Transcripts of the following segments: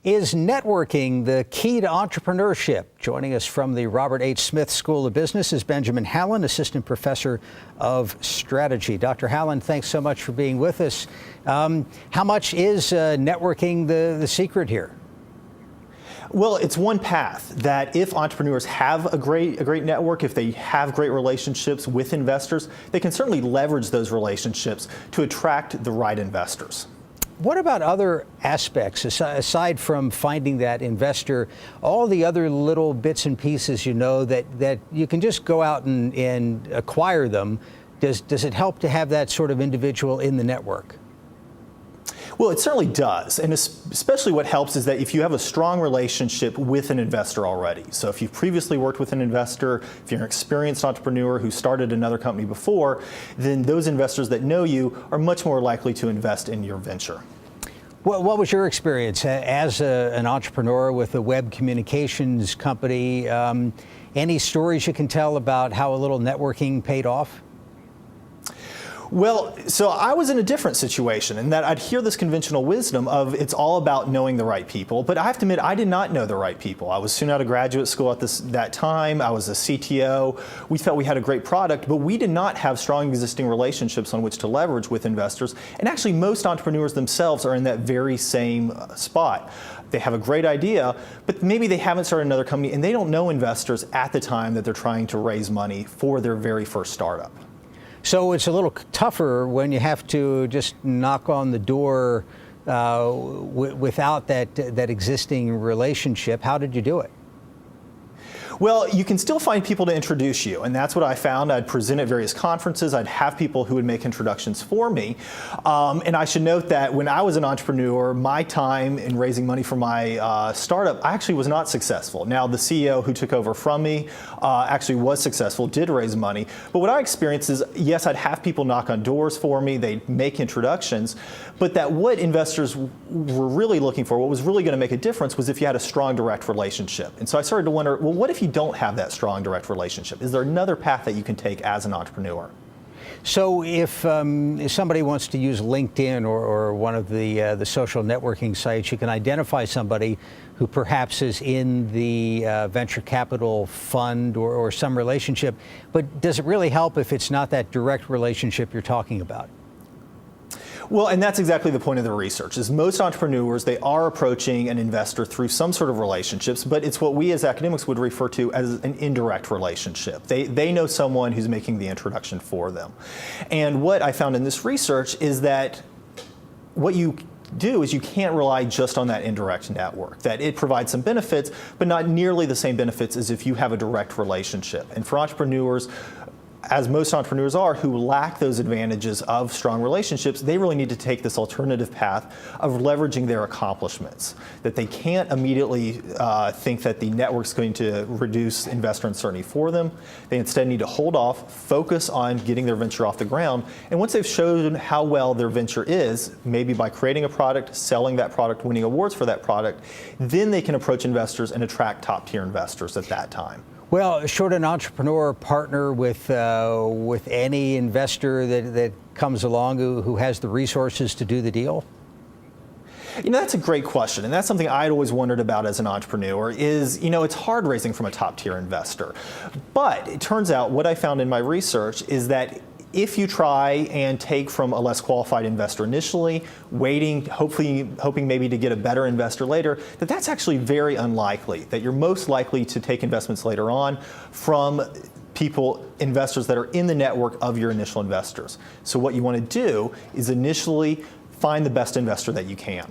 Is networking the key to entrepreneurship? Joining us from the Robert H. Smith School of Business is Benjamin Hallen, Assistant Professor of Strategy. Dr. Hallen, thanks so much for being with us. How much is networking the secret here? Well, it's one path that if entrepreneurs have a great network, if they have great relationships with investors, they can certainly leverage those relationships to attract the right investors. What about other aspects, aside from finding that investor, all the other little bits and pieces, that you can just go out and acquire them? Does it help to have that sort of individual in the network? Well, it certainly does. And especially what helps is that if you have a strong relationship with an investor already. So if you've previously worked with an investor, if you're an experienced entrepreneur who started another company before, then those investors that know you are much more likely to invest in your venture. Well, what was your experience as an entrepreneur with a web communications company? Any stories you can tell about how a little networking paid off? Well, so I was in a different situation in that I'd hear this conventional wisdom of it's all about knowing the right people, but I have to admit I did not know the right people. I was soon out of graduate school at that time. I was a CTO. We felt we had a great product, but we did not have strong existing relationships on which to leverage with investors. And actually most entrepreneurs themselves are in that very same spot. They have a great idea, but maybe they haven't started another company and they don't know investors at the time that they're trying to raise money for their very first startup. So it's a little tougher when you have to just knock on the door without that existing relationship. How did you do it? Well, you can still find people to introduce you, and that's what I found. I'd present at various conferences. I'd have people who would make introductions for me. And I should note that when I was an entrepreneur, my time in raising money for my startup, I actually was not successful. Now, the CEO who took over from me actually was successful, did raise money. But what I experienced is, yes, I'd have people knock on doors for me. They'd make introductions. But that what investors were really looking for, what was really going to make a difference, was if you had a strong direct relationship. And so I started to wonder, well, what if you don't have that strong direct relationship? Is there another path that you can take as an entrepreneur? So if somebody wants to use LinkedIn or one of the social networking sites, you can identify somebody who perhaps is in the venture capital fund or some relationship. But does it really help if it's not that direct relationship you're talking about? Well, and that's exactly the point of the research, is most entrepreneurs, they are approaching an investor through some sort of relationships, but it's what we as academics would refer to as an indirect relationship. They know someone who's making the introduction for them. And what I found in this research is that what you do is you can't rely just on that indirect network, that it provides some benefits, but not nearly the same benefits as if you have a direct relationship. And for entrepreneurs, as most entrepreneurs are, who lack those advantages of strong relationships, they really need to take this alternative path of leveraging their accomplishments. That they can't immediately think that the network's going to reduce investor uncertainty for them. They instead need to hold off, focus on getting their venture off the ground, and once they've shown how well their venture is, maybe by creating a product, selling that product, winning awards for that product, then they can approach investors and attract top-tier investors at that time. Well, should an entrepreneur partner with any investor that comes along who has the resources to do the deal? That's a great question, and that's something I'd always wondered about as an entrepreneur is, it's hard raising from a top-tier investor. But it turns out what I found in my research is that if you try and take from a less qualified investor initially, hoping maybe to get a better investor later, that's actually very unlikely, that you're most likely to take investments later on from investors that are in the network of your initial investors. So what you want to do is initially find the best investor that you can.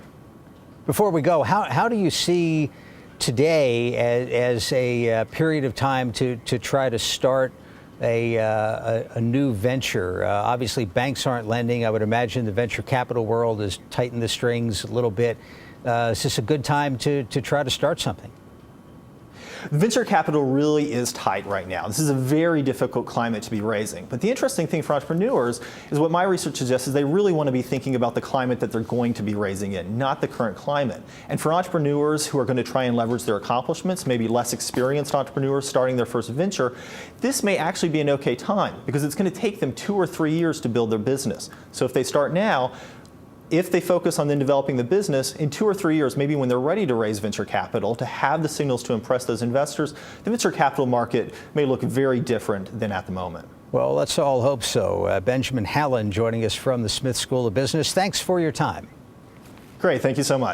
Before we go, how do you see today as a period of time to try to start a new venture? Obviously, banks aren't lending. I would imagine the venture capital world has tightened the strings a little bit. Is this a good time to try to start something? Venture capital really is tight right now. This is a very difficult climate to be raising. But the interesting thing for entrepreneurs is what my research suggests is they really want to be thinking about the climate that they're going to be raising in, not the current climate. And for entrepreneurs who are going to try and leverage their accomplishments, maybe less experienced entrepreneurs starting their first venture, this may actually be an okay time because it's going to take them 2 or 3 years to build their business. So if they start now, if they focus on then developing the business in 2 or 3 years, maybe when they're ready to raise venture capital, to have the signals to impress those investors, the venture capital market may look very different than at the moment. Well, let's all hope so. Benjamin Hallen joining us from the Smith School of Business. Thanks for your time. Great. Thank you so much.